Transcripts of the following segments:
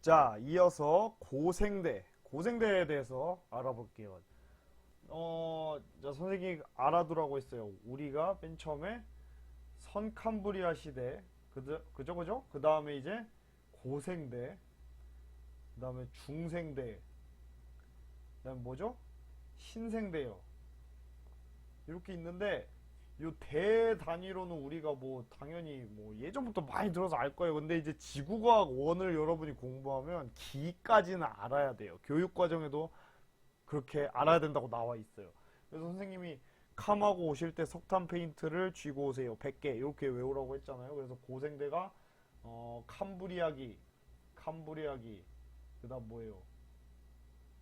자, 이어서 고생대에 대해서 알아볼게요. 자, 선생님이 알아두라고 했어요. 우리가 맨 처음에 선캄브리아 시대, 그죠? 그 다음에 이제 고생대, 그 다음에 중생대, 그 다음에 뭐죠? 신생대요. 이렇게 있는데, 요 대 단위로는 우리가 뭐 당연히 뭐 예전부터 많이 들어서 알 거예요. 근데 이제 지구과학 원을 여러분이 공부하면 기까지는 알아야 돼요. 교육 과정에도 그렇게 알아야 된다고 나와 있어요. 그래서 선생님이 캄하고 오실 때 석탄 페인트를 쥐고 오세요. 100개 이렇게 외우라고 했잖아요. 그래서 고생대가 캄브리아기, 그다음 뭐예요?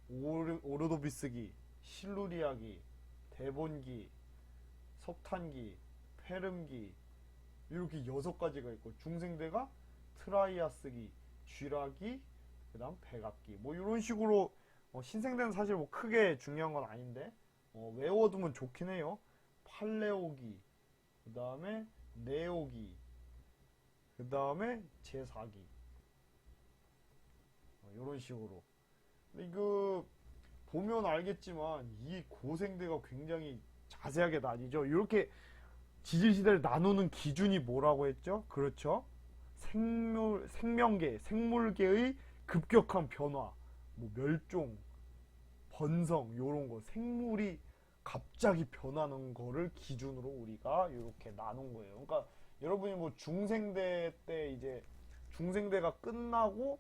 오르도비스기, 실루리아기, 데본기, 석탄기, 페름기 이렇게 6가지가 있고, 중생대가 트라이아스기, 쥐라기, 그 다음 백악기 뭐 이런 식으로. 신생대는 사실 뭐 크게 중요한 건 아닌데 외워두면 좋긴 해요. 팔레오기, 그 다음에 네오기, 그 다음에 제사기, 이런 식으로. 근데 이거 보면 알겠지만 이 고생대가 굉장히 자세하게 나뉘죠. 이렇게 지질시대를 나누는 기준이 뭐라고 했죠? 그렇죠. 생물계의 급격한 변화, 뭐 멸종, 번성, 요런 거, 생물이 갑자기 변하는 거를 기준으로 우리가 이렇게 나눈 거예요. 그러니까 여러분이 뭐 중생대 때 이제 중생대가 끝나고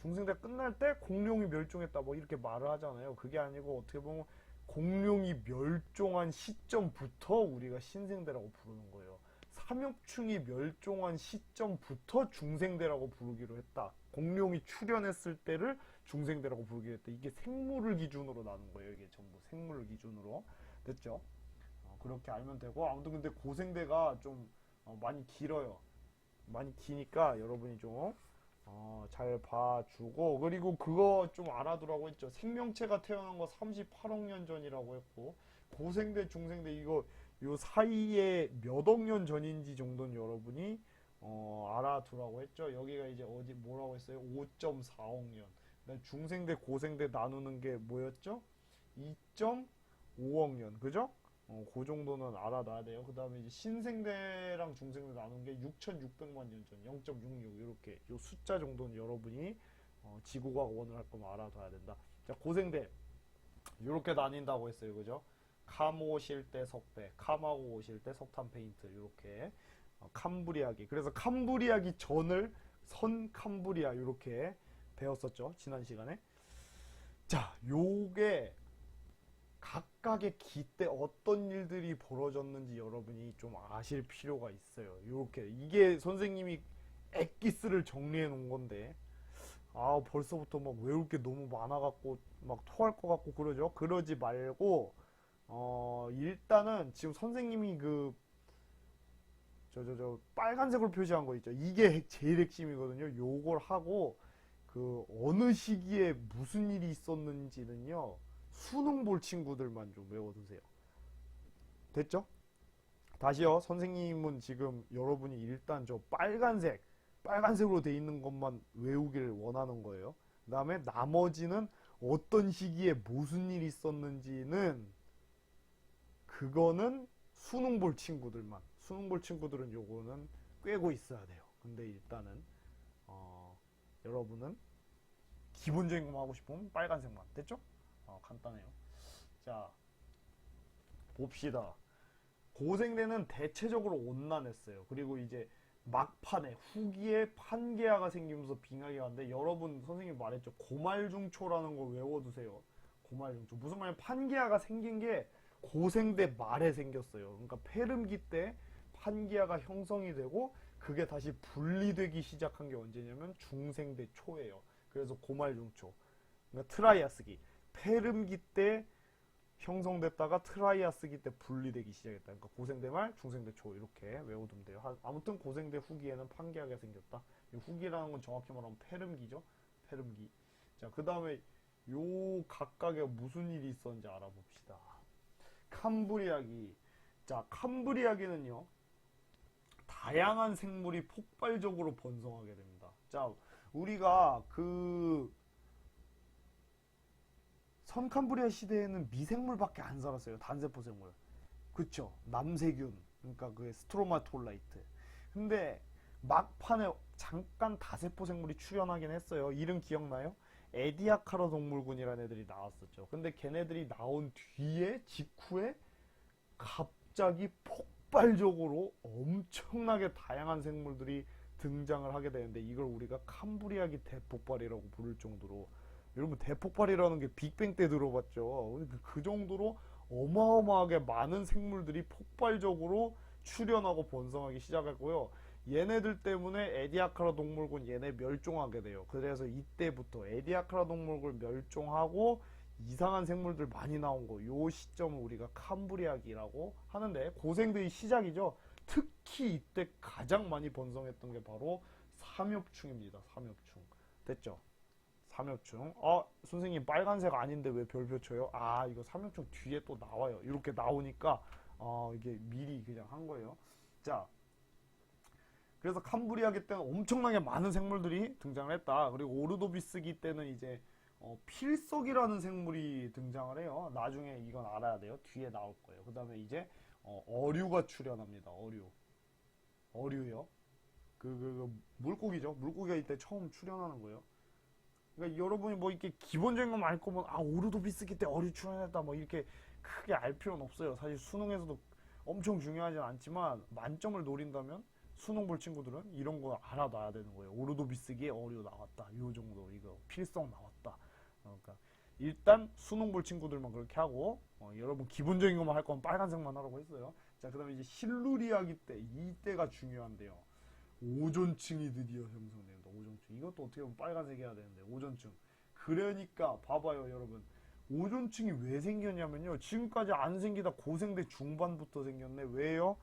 중생대 끝날 때 공룡이 멸종했다 뭐 이렇게 말을 하잖아요. 그게 아니고 어떻게 보면 공룡이 멸종한 시점부터 우리가 신생대라고 부르는 거예요. 삼엽충이 멸종한 시점부터 중생대라고 부르기로 했다. 공룡이 출현했을 때를 중생대라고 부르기로 했다. 이게 생물을 기준으로 나눈 거예요. 이게 전부 생물을 기준으로. 됐죠? 그렇게 알면 되고, 아무튼 근데 고생대가 좀 많이 길어요. 많이 기니까 여러분이 좀 잘 봐주고, 그리고 그거 좀 알아두라고 했죠. 생명체가 태어난 거 38억 년 전이라고 했고, 고생대, 중생대 이거 요 사이에 몇 억 년 전인지 정도는 여러분이 알아두라고 했죠. 여기가 이제 어디 뭐라고 했어요? 5.4억 년. 중생대, 고생대 나누는 게 뭐였죠? 2.5억 년, 그죠? 그 정도는 알아놔야 돼요. 그 다음에 이제 신생대랑 중생대 나눈 게 6,600만 년 전, 0.66 이렇게 요 숫자 정도는 여러분이 지구과학 원을 할 거면 알아둬야 된다. 자, 고생대 이렇게 나뉜다고 했어요, 그죠? 캄 오실 때 석대, 캄하고 오실 때 석탄 페인트 이렇게 캄브리아기. 그래서 캄브리아기 전을 선 캄브리아 이렇게 배웠었죠, 지난 시간에. 자, 요게 각각의 기 때 어떤 일들이 벌어졌는지 여러분이 좀 아실 필요가 있어요. 이렇게 이게 선생님이 엑기스를 정리해 놓은 건데, 벌써부터 막 외울 게 너무 많아갖고 막 토할 것 같고 그러죠. 그러지 말고 일단은 지금 선생님이 그 빨간색으로 표시한 거 있죠. 이게 제일 핵심이거든요. 요걸 하고 그 어느 시기에 무슨 일이 있었는지는요, 수능 볼 친구들만 좀 외워두세요. 됐죠? 다시요. 선생님은 지금 여러분이 일단 저 빨간색으로 돼 있는 것만 외우길 원하는 거예요. 그 다음에 나머지는 어떤 시기에 무슨 일이 있었는지는 그거는 수능 볼 친구들은 요거는 꿰고 있어야 돼요. 근데 일단은 여러분은 기본적인 것만 하고 싶으면 빨간색만. 됐죠? 간단해요. 자, 봅시다. 고생대는 대체적으로 온난했어요. 그리고 이제 막판에 후기에 판게아가 생기면서 빙하기가 왔는데, 여러분 선생님 말했죠. 고말중초라는 걸 외워두세요. 고말중초. 무슨 말이냐면 판게아가 생긴 게 고생대 말에 생겼어요. 그러니까 페름기 때 판게아가 형성이 되고 그게 다시 분리되기 시작한 게 언제냐면 중생대 초예요. 그래서 고말중초. 그러니까 트라이아스기. 페름기 때 형성됐다가 트라이아스기 때 분리되기 시작했다. 그러니까 고생대 말, 중생대 초 이렇게 외워두면 돼요. 아무튼 고생대 후기에는 판게하게 생겼다. 이 후기라는 건 정확히 말하면 페름기죠. 페름기. 자, 그 다음에 요 각각에 무슨 일이 있었는지 알아봅시다. 캄브리아기. 자, 캄브리아기는요, 다양한 생물이 폭발적으로 번성하게 됩니다. 자, 우리가 그 선캄브리아 시대에는 미생물밖에 안 살았어요. 단세포 생물. 그쵸? 남세균. 그러니까 그 스트로마톨라이트. 근데 막판에 잠깐 다세포 생물이 출현하긴 했어요. 이름 기억나요? 에디아카라 동물군이라는 애들이 나왔었죠. 근데 걔네들이 나온 뒤에 직후에 갑자기 폭발적으로 엄청나게 다양한 생물들이 등장을 하게 되는데 이걸 우리가 캄브리아기 대폭발이라고 부를 정도로, 여러분 대폭발이라는 게 빅뱅 때 들어봤죠. 그 정도로 어마어마하게 많은 생물들이 폭발적으로 출현하고 번성하기 시작했고요. 얘네들 때문에 에디아카라 동물군 얘네 멸종하게 돼요. 그래서 이때부터 에디아카라 동물군 멸종하고 이상한 생물들 많이 나온 거, 요 시점을 우리가 캄브리아기라고 하는데, 고생들이 시작이죠. 특히 이때 가장 많이 번성했던 게 바로 삼엽충입니다. 삼엽충. 됐죠? 삼엽충. 선생님 빨간색 아닌데 왜 별표 쳐요? 이거 삼엽충 뒤에 또 나와요. 이렇게 나오니까 이게 미리 그냥 한 거예요. 자, 그래서 캄브리아기 때는 엄청나게 많은 생물들이 등장을 했다. 그리고 오르도비스기 때는 이제 필석이라는 생물이 등장을 해요. 나중에 이건 알아야 돼요. 뒤에 나올 거예요. 그 다음에 이제 어류가 출현합니다. 어류요. 물고기죠. 물고기가 이때 처음 출현하는 거예요. 그러니까 여러분이 뭐 이렇게 기본적인 것만 알 거면 오르도비스기 때 어류 출현했다 뭐 이렇게 크게 알 필요는 없어요. 사실 수능에서도 엄청 중요하진 않지만 만점을 노린다면 수능 볼 친구들은 이런 거 알아놔야 되는 거예요. 오르도비스기에 어류 나왔다. 요 정도 이거 필성 나왔다. 그러니까 일단 수능 볼 친구들만 그렇게 하고 여러분 기본적인 것만 할 거면 빨간색만 하라고 했어요. 자, 그 다음에 이제 실루리아기 때, 이때가 중요한데요. 오존층이 드디어 형성됩니다. 오존층. 이것도 어떻게 보면 빨간색 해야 되는데, 오존층. 그러니까 봐봐요 여러분, 오존층이 왜 생겼냐면요, 지금까지 안 생기다 고생대 중반부터 생겼네. 왜요?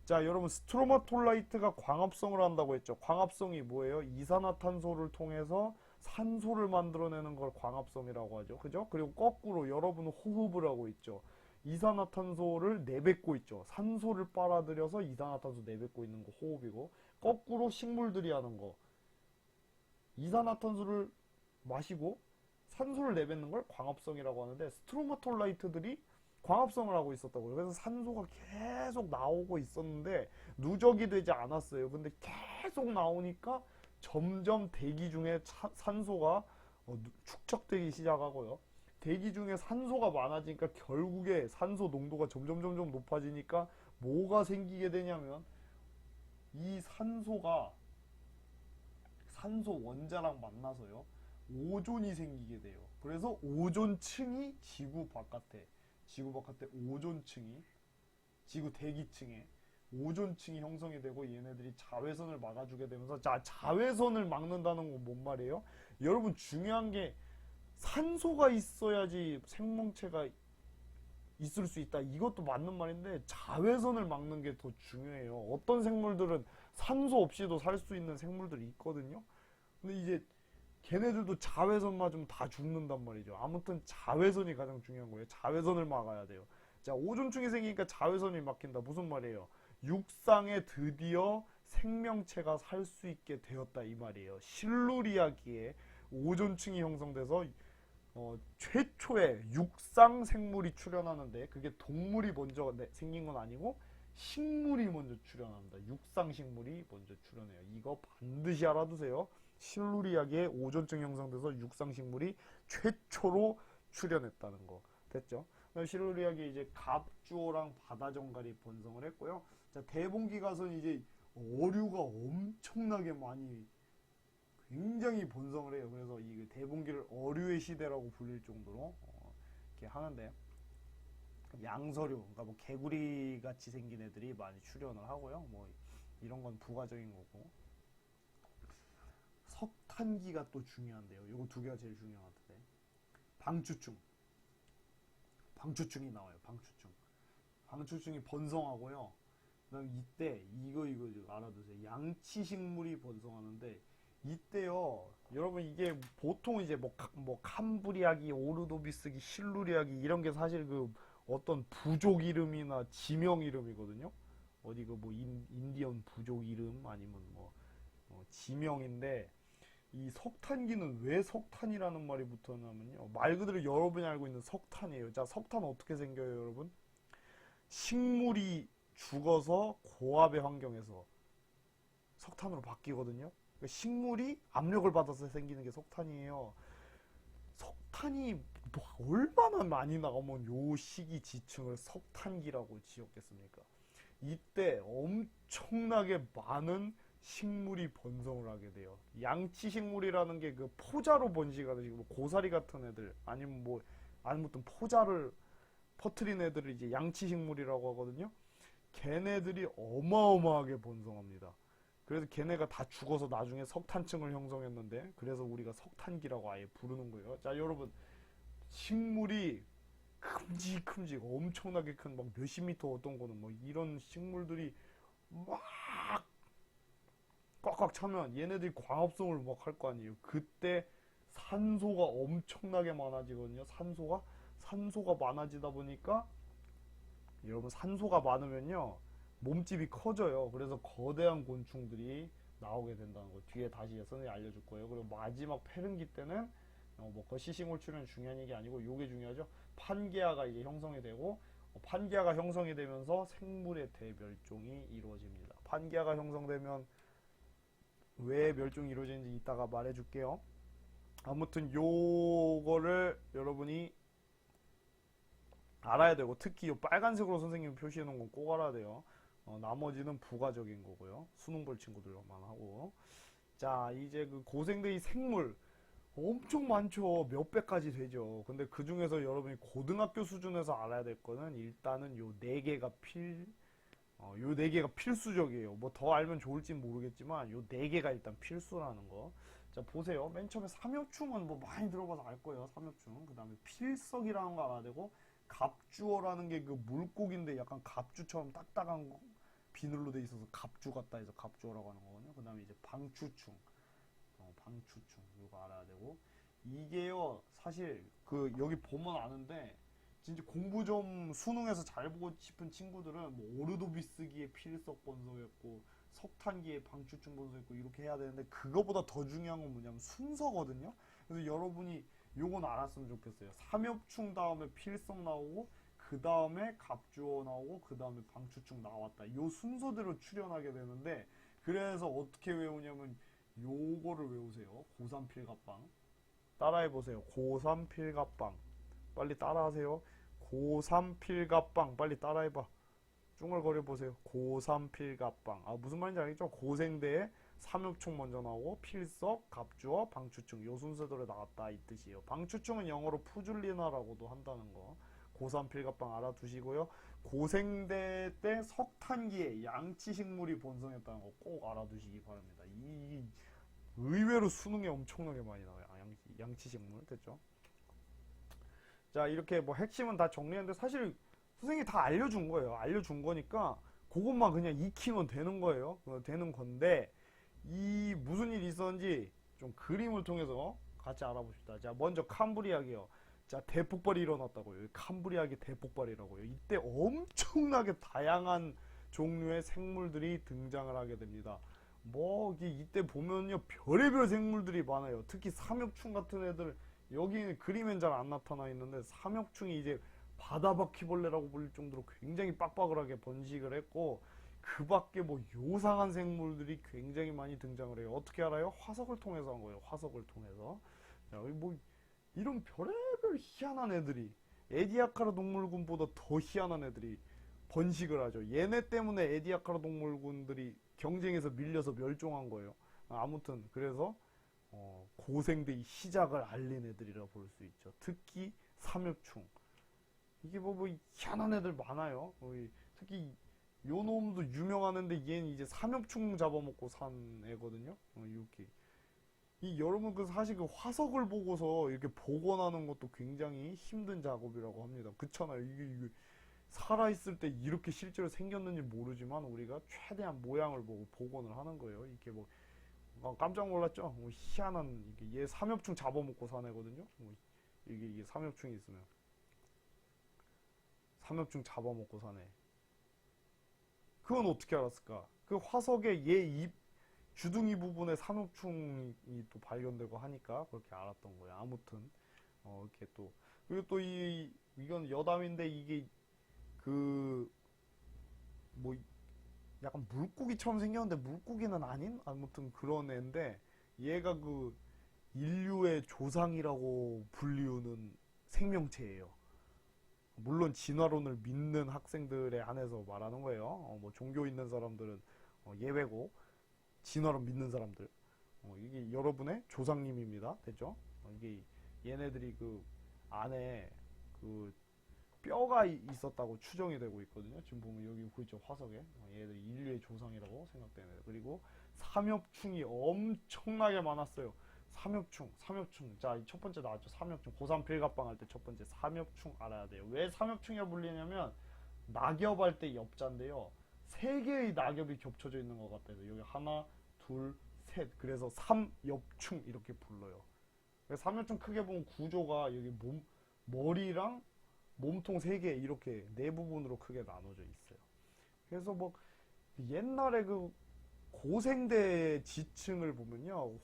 자, 여러분 스트로마톨라이트가 광합성을 한다고 했죠. 광합성이 뭐예요? 이산화탄소를 통해서 산소를 만들어내는 걸 광합성이라고 하죠. 그죠? 그리고 거꾸로 여러분은 호흡을 하고 있죠. 이산화탄소를 내뱉고 있죠. 산소를 빨아들여서 이산화탄소 내뱉고 있는 거 호흡이고, 거꾸로 식물들이 하는 거, 이산화탄소를 마시고 산소를 내뱉는 걸 광합성이라고 하는데, 스트로마톨라이트들이 광합성을 하고 있었다고요. 그래서 산소가 계속 나오고 있었는데 누적이 되지 않았어요. 근데 계속 나오니까 점점 대기 중에 산소가 축적되기 시작하고요. 대기 중에 산소가 많아지니까 결국에 산소 농도가 점점 높아지니까 뭐가 생기게 되냐면, 이 산소가 산소 원자랑 만나서요, 오존이 생기게 돼요. 그래서 오존층이 지구 바깥에 오존층이, 지구 대기층에 오존층이 형성이 되고, 얘네들이 자외선을 막아주게 되면서, 자, 자외선을 막는다는 건 뭔 말이에요? 여러분 중요한 게 산소가 있어야지 생명체가 있을 수 있다. 이것도 맞는 말인데 자외선을 막는 게 더 중요해요. 어떤 생물들은 산소 없이도 살 수 있는 생물들이 있거든요. 근데 이제 걔네들도 자외선 맞으면 다 죽는단 말이죠. 아무튼 자외선이 가장 중요한 거예요. 자외선을 막아야 돼요. 자, 오존층이 생기니까 자외선이 막힌다. 무슨 말이에요? 육상에 드디어 생명체가 살 수 있게 되었다 이 말이에요. 실루리아기에 오존층이 형성돼서 최초의 육상 생물이 출현하는데, 그게 동물이 먼저 생긴 건 아니고 식물이 먼저 출현합니다. 육상 식물이 먼저 출현해요. 이거 반드시 알아두세요. 실루리아기에 오존층 형성돼서 육상 식물이 최초로 출현했다는 거. 됐죠? 실루리아기에 이제 갑주어랑 바다정갈이 번성을 했고요. 자, 대봉기 가서는 이제 어류가 엄청나게 많이, 굉장히 번성을 해요. 그래서 이 대봉기를 어류의 시대라고 불릴 정도로 이렇게 하는데, 양서류, 그러니까 뭐 개구리 같이 생긴 애들이 많이 출현을 하고요. 뭐 이런 건 부가적인 거고, 석탄기가 또 중요한데요. 요거 두 개가 제일 중요한데, 방추충이 나와요. 방추충이 번성하고요. 그다음 이때 이거 알아두세요. 양치식물이 번성하는데, 이때요 여러분, 이게 보통 이제 뭐 캄브리아기, 오르도비스기, 실루리아기 이런 게 사실 그 어떤 부족 이름이나 지명 이름이거든요. 어디 그 뭐 인디언 부족 이름 아니면 뭐 지명인데, 이 석탄기는 왜 석탄이라는 말이 붙었냐면요. 말 그대로 여러분이 알고 있는 석탄이에요. 자, 석탄 어떻게 생겨요, 여러분? 식물이 죽어서 고압의 환경에서 석탄으로 바뀌거든요. 그러니까 식물이 압력을 받아서 생기는 게 석탄이에요. 석탄이 뭐 얼마나 많이 나가면 요 시기 지층을 석탄기라고 지었겠습니까? 이때 엄청나게 많은 식물이 번성을 하게 돼요. 양치식물이라는 게 그 포자로 번식하듯이 뭐 고사리 같은 애들 아니면 뭐 아무튼 포자를 퍼트린 애들을 이제 양치식물이라고 하거든요. 걔네들이 어마어마하게 번성합니다. 그래서 걔네가 다 죽어서 나중에 석탄층을 형성했는데 그래서 우리가 석탄기라고 아예 부르는 거예요. 자, 여러분, 식물이 큼직큼직 엄청나게 큰 막 몇십 미터 어떤 거는 뭐 이런 식물들이 막 꽉꽉 차면 얘네들이 광합성을 막 할 거 아니에요. 그때 산소가 엄청나게 많아지거든요. 산소가 많아지다 보니까 여러분, 산소가 많으면요 몸집이 커져요. 그래서 거대한 곤충들이 나오게 된다는 거 뒤에 다시 선생님이 알려줄 거예요. 그리고 마지막 페른기 때는 뭐 거시식물 출현 중요한 얘기 아니고 요게 중요하죠. 판게아가 이제 형성이 되고 판게아가 형성이 되면서 생물의 대멸종이 이루어집니다. 판게아가 형성되면 왜 멸종이 이루어지는지 이따가 말해줄게요. 아무튼 요거를 여러분이 알아야 되고 특히 요 빨간색으로 선생님이 표시해 놓은 건 꼭 알아야 돼요. 나머지는 부가적인 거고요. 수능 볼 친구들만 하고. 자, 이제 그 고생대의 생물 엄청 많죠. 몇 배까지 되죠. 근데 그 중에서 여러분이 고등학교 수준에서 알아야 될 거는 일단은 요 네 개가 요 네 개가 필수적이에요. 뭐 더 알면 좋을진 모르겠지만 요 네 개가 일단 필수라는 거. 자, 보세요. 맨 처음에 삼엽충은 뭐 많이 들어봐서 알 거예요. 삼엽충. 그 다음에 필석이라는 거 알아야 되고, 갑주어라는 게 그 물고기인데 약간 갑주처럼 딱딱한 비늘로 돼 있어서 갑주 같다 해서 갑주어라고 하는 거거든요. 그 다음에 이제 방추충. 방추충. 이거 알아야 되고. 이게요, 사실 그 여기 보면 아는데, 진짜 공부 좀 수능에서 잘 보고 싶은 친구들은 뭐 오르도비스기에 필석 번성했고 석탄기에 방추충 번성했고 이렇게 해야 되는데 그거보다 더 중요한 건 뭐냐면 순서거든요. 그래서 여러분이 요건 알았으면 좋겠어요. 삼엽충 다음에 필석 나오고 그 다음에 갑주어 나오고 그 다음에 방추충 나왔다. 요 순서대로 출연하게 되는데 그래서 어떻게 외우냐면 요거를 외우세요. 고3필갑방 따라해보세요. 고3필갑방 빨리 따라하세요. 고3필갑방 빨리 따라해봐. 쭝얼거려보세요. 고3필갑방. 아, 무슨 말인지 알겠죠? 고생대에 삼엽충 먼저 나오고 필석, 갑주어, 방추충 요 순서대로 나왔다 이 뜻이에요. 방추충은 영어로 푸줄리나라고도 한다는 거. 고3필갑방 알아두시고요. 고생대 때 석탄기에 양치식물이 번성했다는 거 꼭 알아두시기 바랍니다. 이 의외로 수능에 엄청나게 많이 나와요. 양치식물 됐죠? 자, 이렇게 뭐 핵심은 다 정리했는데 사실 선생님이 다 알려준 거예요. 알려준 거니까 그것만 그냥 익히면 되는 거예요. 되는 건데 이 무슨 일이 있었는지 좀 그림을 통해서 같이 알아봅시다. 자, 먼저 캄브리아기요. 자, 대폭발이 일어났다고요. 캄브리아기 대폭발이라고요. 이때 엄청나게 다양한 종류의 생물들이 등장을 하게 됩니다. 뭐 이때 보면요 별의별 생물들이 많아요. 특히 삼엽충 같은 애들 여기 그림엔 잘 안 나타나 있는데 삼엽충이 이제 바다바퀴벌레라고 불릴 정도로 굉장히 빡빡하게 번식을 했고 그 밖에 뭐 요상한 생물들이 굉장히 많이 등장을 해요. 어떻게 알아요? 화석을 통해서 한 거예요. 화석을 통해서. 자, 뭐 이런 별의별 희한한 애들이 에디아카라 동물군보다 더 희한한 애들이 번식을 하죠. 얘네 때문에 에디아카라 동물군들이 경쟁에서 밀려서 멸종한 거예요. 아무튼 그래서 고생대의 시작을 알린 애들이라 볼 수 있죠. 특히 삼엽충. 이게 뭐 희한한 애들 많아요. 특히 요 놈도 유명한 애인데 얘는 이제 삼엽충 잡아먹고 산 애거든요. 이렇게. 여러분 사실 그 화석을 보고서 이렇게 복원하는 것도 굉장히 힘든 작업이라고 합니다. 그렇잖아요. 이게 살아있을 때 이렇게 실제로 생겼는지 모르지만 우리가 최대한 모양을 보고 복원을 하는 거예요. 이렇게 뭐 깜짝 놀랐죠? 뭐 희한한 얘 삼엽충 잡아먹고 산 애거든요. 이게 삼엽충이 있으면 삼엽충 잡아먹고 사네. 그건 어떻게 알았을까? 그 화석에 얘 입 주둥이 부분에 삼엽충이 또 발견되고 하니까 그렇게 알았던 거예요. 아무튼 이렇게 또 그리고 또 이건 여담인데 이게 그 뭐 약간 물고기처럼 생겼는데 물고기는 아닌 아무튼 그런 애인데 얘가 그 인류의 조상이라고 불리우는 생명체예요. 물론 진화론을 믿는 학생들에 한해서 말하는 거예요. 뭐 종교 있는 사람들은 예외고 진화론 믿는 사람들 이게 여러분의 조상님입니다. 됐죠? 이게 얘네들이 그 안에 그 뼈가 있었다고 추정이 되고 있거든요. 지금 보면 여기 보이죠? 화석에 얘네들이 인류의 조상이라고 생각되는 애들. 그리고 삼엽충이 엄청나게 많았어요. 삼엽충. 자, 첫 번째 나왔죠. 삼엽충. 고3 필갑방 할 때 첫 번째 삼엽충 알아야 돼요. 왜 삼엽충이라 불리냐면 낙엽할 때 엽자인데요. 세 개의 낙엽이 겹쳐져 있는 것 같아요. 여기 하나, 둘, 셋. 그래서 삼엽충 이렇게 불러요. 삼엽충 크게 보면 구조가 여기 머리랑 몸통 세 개 이렇게 네 부분으로 크게 나눠져 있어요. 그래서 뭐 옛날에 그 고생대 지층을 보면요,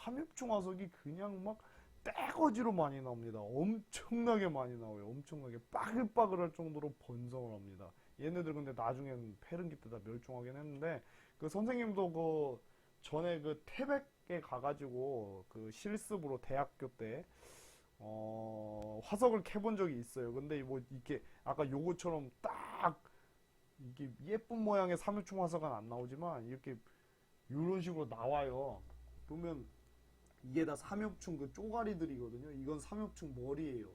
삼엽충 화석이 그냥 막 떼거지로 많이 나옵니다. 엄청나게 많이 나와요. 엄청나게 빠글빠글할 정도로 번성을 합니다. 얘네들 근데 나중에는 페른기 때 다 멸종하긴 했는데 그 선생님도 그 전에 그 태백에 가가지고 그 실습으로 대학교 때 화석을 캐본 적이 있어요. 근데 뭐 이렇게 아까 요거처럼 딱 이게 예쁜 모양의 삼엽충 화석은 안 나오지만 이렇게 이런 식으로 나와요. 보면 이게 다 삼엽충 그 쪼가리들이거든요. 이건 삼엽충 머리예요.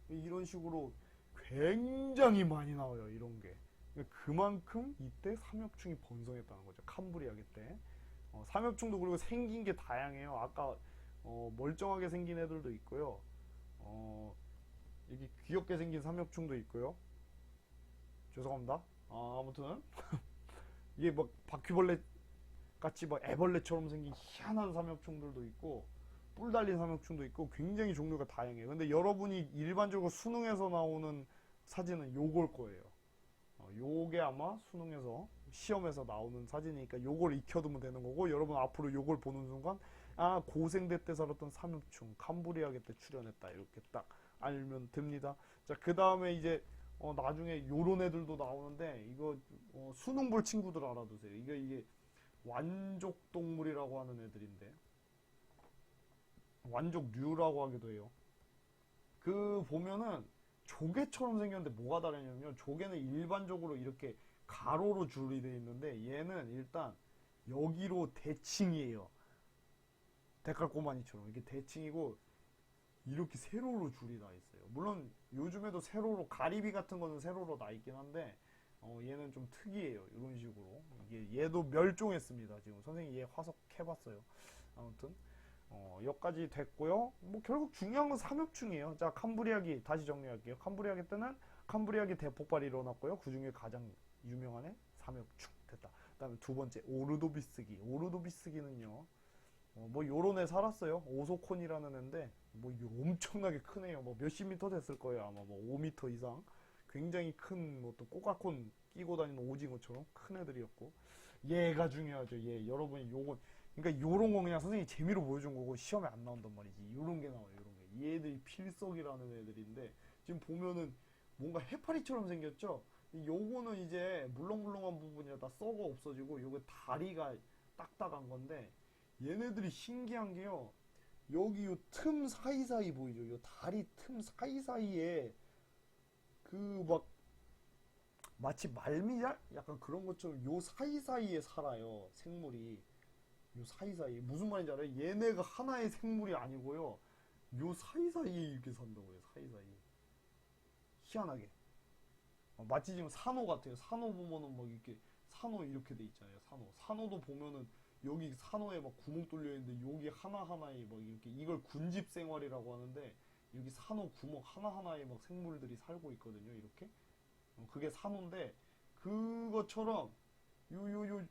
이런 식으로 굉장히 많이 나와요. 이런 게. 그만큼 이때 삼엽충이 번성했다는 거죠. 캄브리아기 때. 삼엽충도 그리고 생긴 게 다양해요. 아까 멀쩡하게 생긴 애들도 있고요. 여기 귀엽게 생긴 삼엽충도 있고요. 죄송합니다. 아무튼 이게 막 바퀴벌레 같이 막 애벌레처럼 생긴 희한한 삼엽충들도 있고 뿔 달린 삼엽충도 있고 굉장히 종류가 다양해요. 근데 여러분이 일반적으로 수능에서 나오는 사진은 요걸 거예요. 요게 아마 수능에서 시험에서 나오는 사진이니까 요걸 익혀두면 되는 거고 여러분 앞으로 요걸 보는 순간 고생대 때 살았던 삼엽충 캄브리아계 때 출연했다 이렇게 딱 알면 됩니다. 자, 그 다음에 이제 나중에 요런 애들도 나오는데 이거 수능 볼 친구들 알아두세요. 이게 완족동물이라고 하는 애들인데 완족류라고 하기도 해요. 그 보면은 조개처럼 생겼는데 뭐가 다르냐면 조개는 일반적으로 이렇게 가로로 줄이 되어 있는데 얘는 일단 여기로 대칭이에요. 데칼코마니처럼 이렇게 대칭이고 이렇게 세로로 줄이 나 있어요. 물론 요즘에도 세로로 가리비 같은 거는 세로로 나 있긴 한데 얘는 좀 특이해요. 이런 식으로 얘도 멸종했습니다. 지금 선생님이 얘 화석 해봤어요. 아무튼 여기까지 됐고요. 뭐 결국 중요한 건 삼엽충이에요. 자, 캄브리아기 다시 정리할게요. 캄브리아기 때는 캄브리아기 대폭발이 일어났고요. 그 중에 가장 유명한 애 삼엽충 됐다. 그다음에 두 번째 오르도비스기. 오르도비스기는요. 뭐 요런 애 살았어요. 오소콘이라는 애인데 뭐 엄청나게 큰 애요. 뭐 몇십 미터 됐을 거예요. 아마 뭐 5미터 이상. 굉장히 큰 뭐 또 꼬깔콘 끼고 다니는 오징어처럼 큰 애들이었고 얘가 중요하죠. 얘 여러분이 요건 그러니까 요런 거 그냥 선생님이 재미로 보여준 거고 시험에 안 나온단 말이지. 요런 게 나와요. 요런 게. 얘들이 필석이라는 애들인데 지금 보면은 뭔가 해파리처럼 생겼죠. 요거는 이제 물렁물렁한 부분이 다 썩어 없어지고 요게 다리가 딱딱한 건데 얘네들이 신기한 게요. 여기 요 틈 사이사이 보이죠? 요 다리 틈 사이사이에 그 막 마치 말미잘? 약간 그런 것처럼 요 사이사이에 살아요. 생물이. 요 사이사이. 무슨 말인지 알아요? 얘네가 하나의 생물이 아니고요. 요 사이사이에 이렇게 산다고요. 사이사이. 희한하게. 마치 지금 산호 같아요. 산호 보면은 막 이렇게 산호 이렇게 돼 있잖아요. 산호. 산호도 보면은 여기 산호에 막 구멍 뚫려 있는데 여기 하나하나에 막 이렇게 이걸 군집 생활이라고 하는데 여기 산호 구멍 하나하나에 막 생물들이 살고 있거든요. 이렇게. 그게 산호인데 그것처럼 요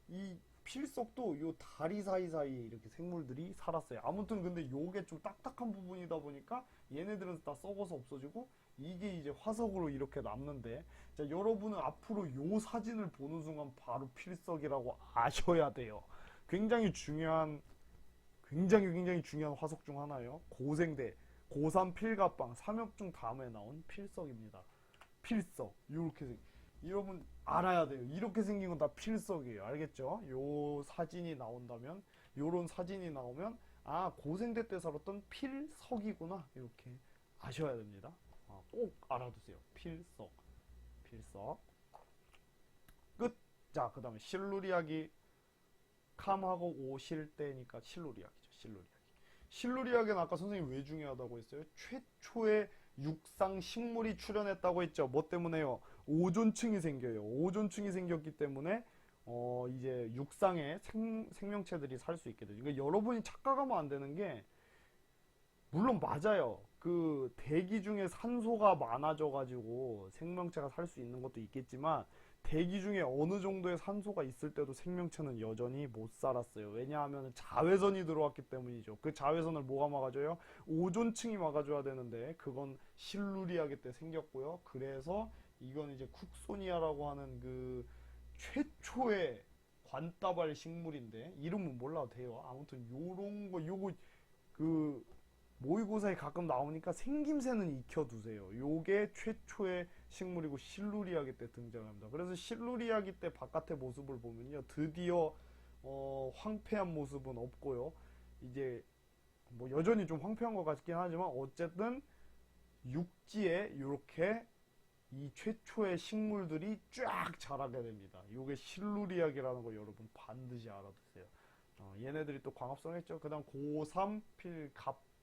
이 필석도 요 다리 사이사이에 이렇게 생물들이 살았어요. 아무튼 근데 요게 좀 딱딱한 부분이다 보니까 얘네들은 다 썩어서 없어지고 이게 이제 화석으로 이렇게 남는데, 자, 여러분은 앞으로 요 사진을 보는 순간 바로 필석이라고 아셔야 돼요. 굉장히 중요한, 굉장히 중요한 화석 중 하나예요. 고생대, 고산 필갑방, 삼엽중 다음에 나온 필석입니다. 필석. 요렇게 여러분 알아야 돼요. 이렇게 생긴 건 다 필석이에요. 알겠죠? 요 사진이 나온다면, 요런 사진이 나오면 아, 고생대 때 살았던 필석이구나, 이렇게 아셔야 됩니다. 꼭 알아두세요. 필석. 필석. 끝. 자, 그 다음에 실루리아기. 캄하고 오실 때니까 실루리아기죠. 실루리아기. 실루리아기는 아까 선생님 왜 중요하다고 했어요? 최초의 육상 식물이 출현했다고 했죠. 뭐 때문에요? 오존층이 생겨요. 오존층이 생겼기 때문에 이제 육상의 생명체들이 살 수 있게 되죠. 그러니까 여러분이 착각하면 안 되는 게, 물론 맞아요. 그 대기 중에 산소가 많아져 가지고 생명체가 살 수 있는 것도 있겠지만, 대기 중에 어느 정도의 산소가 있을 때도 생명체는 여전히 못 살았어요. 왜냐하면 자외선이 들어왔기 때문이죠. 그 자외선을 뭐가 막아줘요? 오존층이 막아줘야 되는데 그건 실루리아기 때 생겼고요. 그래서 이건 이제 쿡소니아라고 하는 그 최초의 관따발 식물인데, 이름은 몰라도 돼요. 아무튼 요런 거, 요거 그 모의고사에 가끔 나오니까 생김새는 익혀두세요. 요게 최초의 식물이고 실루리아기 때 등장합니다. 그래서 실루리아기 때 바깥의 모습을 보면요, 드디어 황폐한 모습은 없고요. 이제 뭐 여전히 좀 황폐한 것 같긴 하지만 어쨌든 육지에 이렇게 이 최초의 식물들이 쫙 자라게 됩니다. 요게 실루리아기라는 거 여러분 반드시 알아두세요. 얘네들이 또 광합성했죠. 그 다음 고삼필갑,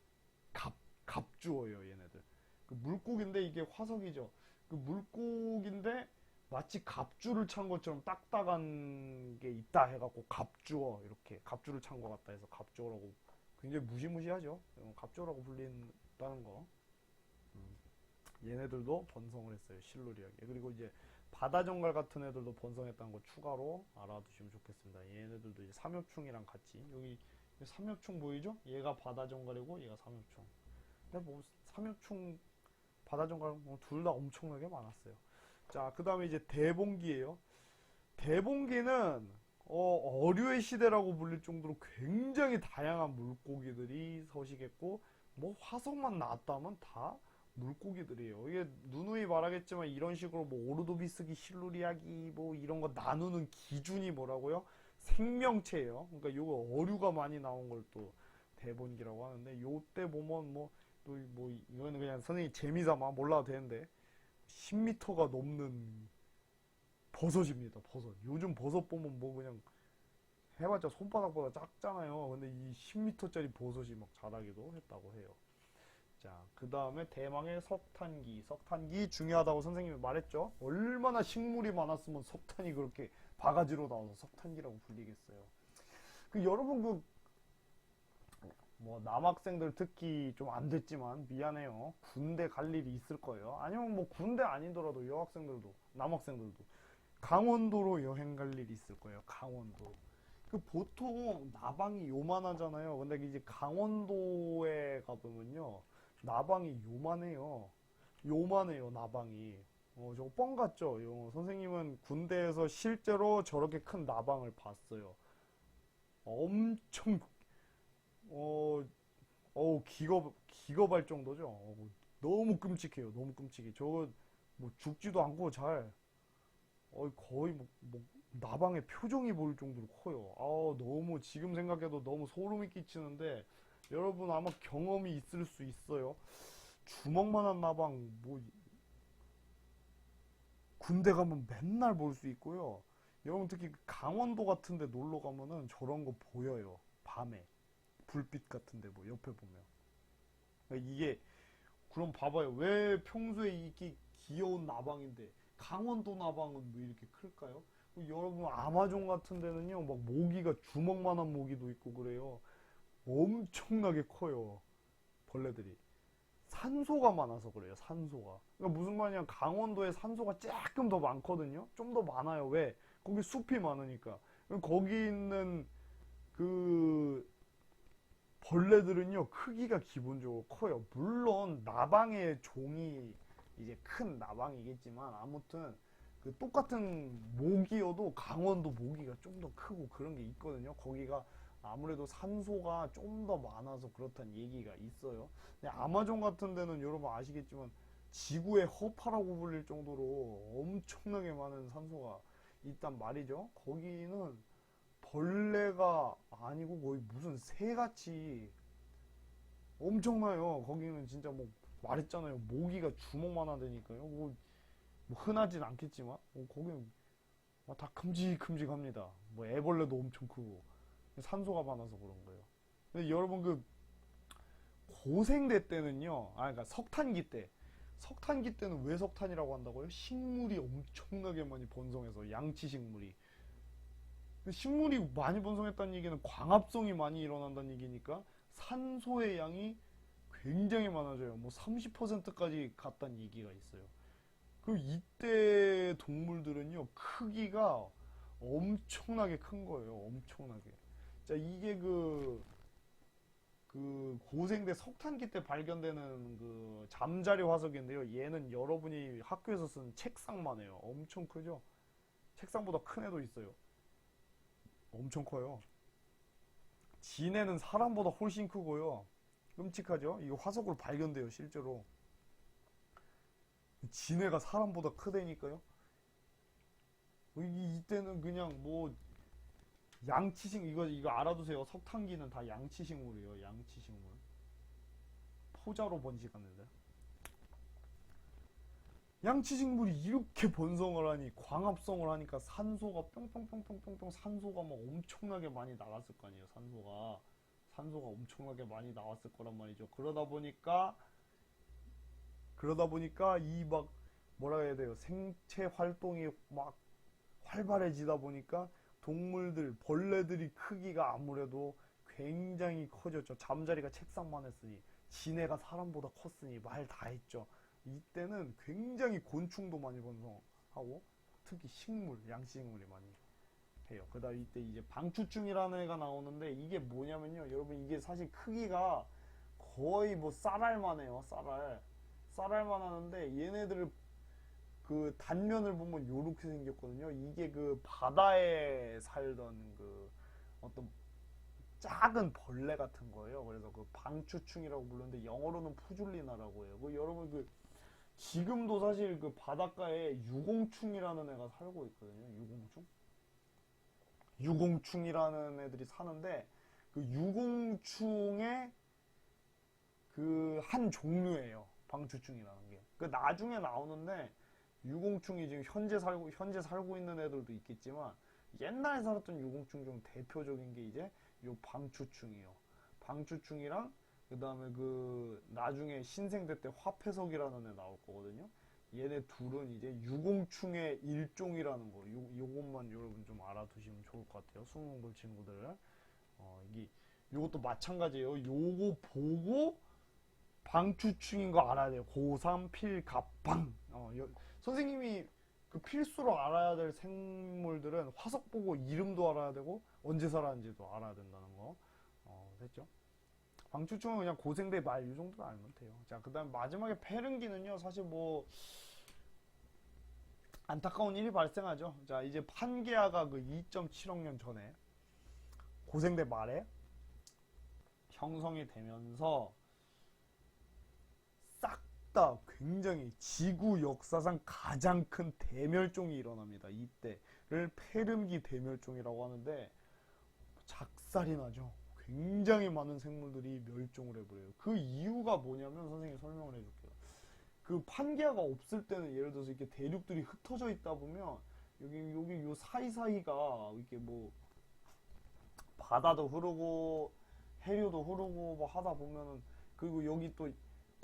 갑주어예요, 얘네들. 그 물고기인데 이게 화석이죠. 그 물고기인데 마치 갑주를 찬 것처럼 딱딱한 게 있다 해갖고 갑주어, 이렇게 갑주를 찬 것 같다 해서 갑주어라고, 굉장히 무시무시하죠. 갑주어라고 불린다는 거. 얘네들도 번성을 했어요, 실루리아기. 그리고 이제 바다정갈 같은 애들도 번성했다는 거 추가로 알아두시면 좋겠습니다. 얘네들도 이제 삼엽충이랑 같이, 여기 삼엽충 보이죠? 얘가 바다정갈이고 얘가 삼엽충. 근데 뭐 삼엽충, 바다정갈 둘 다 엄청나게 많았어요. 자, 그 다음에 이제 대봉기예요. 대봉기는 어류의 시대라고 불릴 정도로 굉장히 다양한 물고기들이 서식했고, 뭐 화석만 나왔다면 다 물고기들이에요. 이게 누누이 말하겠지만 이런 식으로 뭐 오르도비스기, 실루리아기 뭐 이런 거 나누는 기준이 뭐라고요? 생명체예요. 그러니까 요거 어류가 많이 나온 걸 또 대본기라고 하는데, 요때 보면 뭐 또 뭐 이거는 그냥 선생님 재미삼아 몰라도 되는데 10m가 넘는 버섯입니다. 버섯. 요즘 버섯 보면 뭐 그냥 해봤자 손바닥보다 작잖아요. 근데 이 10m짜리 버섯이 막 자라기도 했다고 해요. 자, 그 다음에 대망의 석탄기. 석탄기 중요하다고 선생님이 말했죠. 얼마나 식물이 많았으면 석탄이 그렇게 바가지로 나와서 석탄기라고 불리겠어요. 그 여러분 그 뭐 남학생들 특히 좀 안 됐지만 미안해요. 군대 갈 일이 있을 거예요. 아니면 뭐 군대 아니더라도 여학생들도, 남학생들도 강원도로 여행 갈 일이 있을 거예요. 강원도. 그 보통 나방이 요만하잖아요. 근데 이제 강원도에 가보면요, 나방이 요만해요. 요만해요, 나방이. 저거 뻥 같죠? 선생님은 군대에서 실제로 저렇게 큰 나방을 봤어요. 엄청, 기겁할 정도죠. 너무 끔찍해요. 너무 끔찍해. 저거 뭐 죽지도 않고 잘, 거의 뭐 나방의 표정이 보일 정도로 커요. 너무 지금 생각해도 너무 소름이 끼치는데, 여러분 아마 경험이 있을 수 있어요. 주먹만한 나방 뭐 군대 가면 맨날 볼 수 있고요. 여러분 특히 강원도 같은 데 놀러 가면은 저런 거 보여요. 밤에 불빛 같은 데 뭐 옆에 보면. 그러니까 이게, 그럼 봐봐요. 왜 평소에 이렇게 귀여운 나방인데 강원도 나방은 왜 이렇게 클까요? 여러분 아마존 같은 데는요, 막 모기가 주먹만한 모기도 있고 그래요. 엄청나게 커요, 벌레들이. 산소가 많아서 그래요, 산소가. 그러니까 무슨 말이냐, 강원도에 산소가 조금 더 많거든요. 좀 더 많아요. 왜? 거기 숲이 많으니까. 거기 있는 그 벌레들은요, 크기가 기본적으로 커요. 물론 나방의 종이 이제 큰 나방이겠지만, 아무튼 그 똑같은 모기여도 강원도 모기가 좀 더 크고 그런 게 있거든요. 거기가 아무래도 산소가 좀 더 많아서 그렇다는 얘기가 있어요. 근데 아마존 같은 데는 여러분 아시겠지만 지구의 허파라고 불릴 정도로 엄청나게 많은 산소가 있단 말이죠. 거기는 벌레가 아니고 거의 무슨 새같이 엄청나요. 거기는 진짜 뭐 말했잖아요. 모기가 주먹만 하다니까요. 뭐 흔하진 않겠지만 거기는 다 큼직큼직합니다. 뭐 애벌레도 엄청 크고 산소가 많아서 그런 거예요. 근데 여러분 그 고생대 때는요. 그러니까 석탄기 때는 왜 석탄이라고 한다고요? 식물이 엄청나게 많이 번성해서 양치식물이. 식물이 많이 번성했다는 얘기는 광합성이 많이 일어난다는 얘기니까 산소의 양이 굉장히 많아져요. 뭐 30%까지 갔다는 얘기가 있어요. 그 이때 동물들은요, 크기가 엄청나게 큰 거예요. 엄청나게. 자, 이게 그 고생대 석탄기 때 발견되는 그 잠자리 화석인데요. 얘는 여러분이 학교에서 쓴 책상만 해요. 엄청 크죠? 책상보다 큰 애도 있어요. 엄청 커요. 진해는 사람보다 훨씬 크고요. 끔찍하죠? 이거 화석으로 발견돼요, 실제로. 진해가 사람보다 크다니까요. 이때는 그냥 뭐 양치식 이거 알아두세요. 석탄기는 다 양치식물이에요. 양치식물. 포자로 번식하는데. 양치식물이 이렇게 번성을 하니 광합성을 하니까 산소가 뿅뿅뿅뿅뿅뿅 산소가 막 엄청나게 많이 나갔을 거 아니에요. 산소가 엄청나게 많이 나왔을 거란 말이죠. 그러다 보니까 이 막 뭐라 해야 돼요. 생체 활동이 막 활발해지다 보니까 동물들, 벌레들이 크기가 아무래도 굉장히 커졌죠. 잠자리가 책상만 했으니, 지네가 사람보다 컸으니 말 다 했죠. 이때는 굉장히 곤충도 많이 번성하고, 특히 식물, 양식물이 많이 해요. 그 다음 이때 이제 방추충이라는 애가 나오는데, 이게 뭐냐면요. 여러분, 이게 사실 크기가 거의 뭐 쌀알만 해요. 쌀알만 하는데, 얘네들을 그 단면을 보면 요렇게 생겼거든요. 이게 그 바다에 살던 그 어떤 작은 벌레 같은 거예요. 그래서 그 방추충이라고 부르는데 영어로는 푸줄리나라고 해요. 그 여러분 그 지금도 사실 그 바닷가에 유공충이라는 애가 살고 있거든요. 유공충이라는 애들이 사는데 그 유공충의 그 한 종류예요. 방추충이라는 게. 그 나중에 나오는데 유공충이 지금 현재 살고 있는 애들도 있겠지만 옛날에 살았던 유공충 중 대표적인 게 이제 요 방추충이요. 방추충이랑 그 다음에 그 나중에 신생대 때 화폐석이라는 애 나올 거거든요. 얘네 둘은 이제 유공충의 일종이라는 거. 요것만 여러분 좀 알아두시면 좋을 것 같아요. 수능볼 친구들. 이게 요것도 마찬가지예요. 요거 보고 방추충인 거 알아야 돼요. 고3 필갑방. 선생님이 그 필수로 알아야 될 생물들은 화석 보고 이름도 알아야 되고 언제 살았는지도 알아야 된다는 거. 됐죠? 방추충은 그냥 고생대 말 이 정도 알면 돼요. 자, 그 다음 마지막에 페른기는요, 사실 뭐 안타까운 일이 발생하죠. 자, 이제 판게아가 그 2.7억 년 전에 고생대 말에 형성이 되면서 싹 다 굉장히 지구 역사상 가장 큰 대멸종이 일어납니다. 이때를 페름기 대멸종이라고 하는데 작살이 나죠. 굉장히 많은 생물들이 멸종을 해버려요. 그 이유가 뭐냐면 선생님이 설명을 해줄게요. 그 판게아가 없을 때는 예를 들어서 이렇게 대륙들이 흩어져 있다 보면 여기 요 사이사이가 이렇게 뭐 바다도 흐르고 해류도 흐르고 뭐 하다 보면은 그리고 여기 또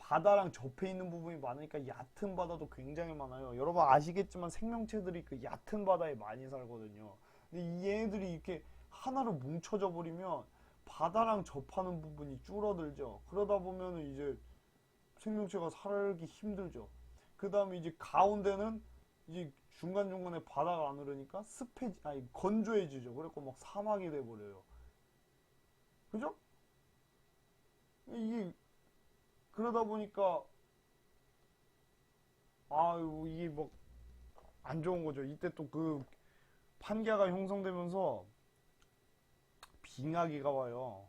바다랑 접해 있는 부분이 많으니까 얕은 바다도 굉장히 많아요. 여러분 아시겠지만 생명체들이 그 얕은 바다에 많이 살거든요. 근데 이 얘네들이 이렇게 하나로 뭉쳐져 버리면 바다랑 접하는 부분이 줄어들죠. 그러다 보면은 이제 생명체가 살기 힘들죠. 그 다음에 이제 가운데는 이제 중간중간에 바다가 안 흐르니까 아니 건조해지죠. 그래서 막 사막이 돼버려요. 그죠? 이게 그러다 보니까 아유 이게 뭐 안 좋은 거죠. 이때 또 그 판기가 형성되면서 빙하기가 와요.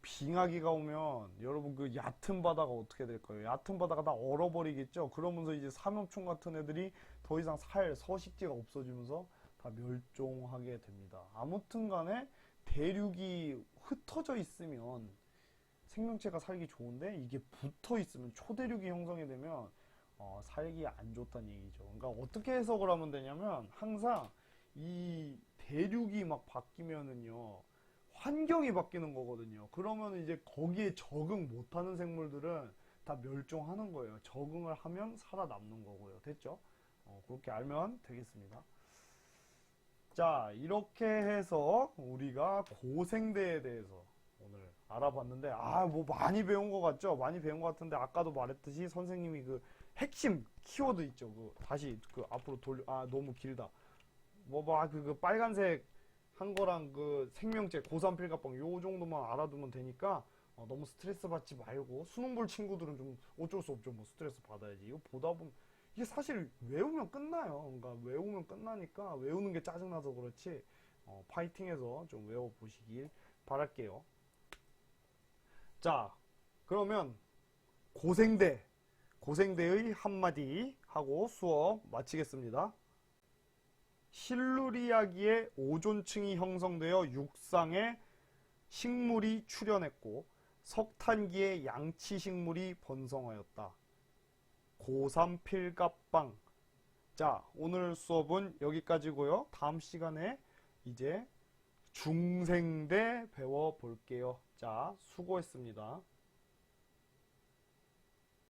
빙하기가 오면 여러분 그 얕은 바다가 어떻게 될까요? 얕은 바다가 다 얼어버리겠죠. 그러면서 이제 삼엽충 같은 애들이 더 이상 살 서식지가 없어지면서 다 멸종하게 됩니다. 아무튼 간에 대륙이 흩어져 있으면 생명체가 살기 좋은데 이게 붙어 있으면 초대륙이 형성이 되면 살기 안 좋다는 얘기죠. 그러니까 어떻게 해석을 하면 되냐면 항상 이 대륙이 막 바뀌면은요 환경이 바뀌는 거거든요. 그러면 이제 거기에 적응 못하는 생물들은 다 멸종하는 거예요. 적응을 하면 살아남는 거고요. 됐죠? 그렇게 알면 되겠습니다. 자, 이렇게 해서 우리가 고생대에 대해서 오늘 알아봤는데, 뭐 많이 배운 것 같죠? 많이 배운 것 같은데, 아까도 말했듯이 선생님이 그 핵심 키워드 있죠? 다시 앞으로 너무 길다. 그 빨간색 한 거랑 그 생명체 고산필갑방 요 정도만 알아두면 되니까 너무 스트레스 받지 말고 수능 볼 친구들은 좀 어쩔 수 없죠. 뭐 스트레스 받아야지. 이거 보다 보면 이게 사실 외우면 끝나요. 그러니까 외우면 끝나니까 외우는 게 짜증나서 그렇지 파이팅해서 좀 외워보시길 바랄게요. 자, 그러면 고생대의 한마디 하고 수업 마치겠습니다. 실루리아기의 오존층이 형성되어 육상에 식물이 출현했고 석탄기에 양치식물이 번성하였다. 고산필갑방. 자, 오늘 수업은 여기까지고요. 다음 시간에 이제 중생대 배워볼게요. 자, 수고했습니다.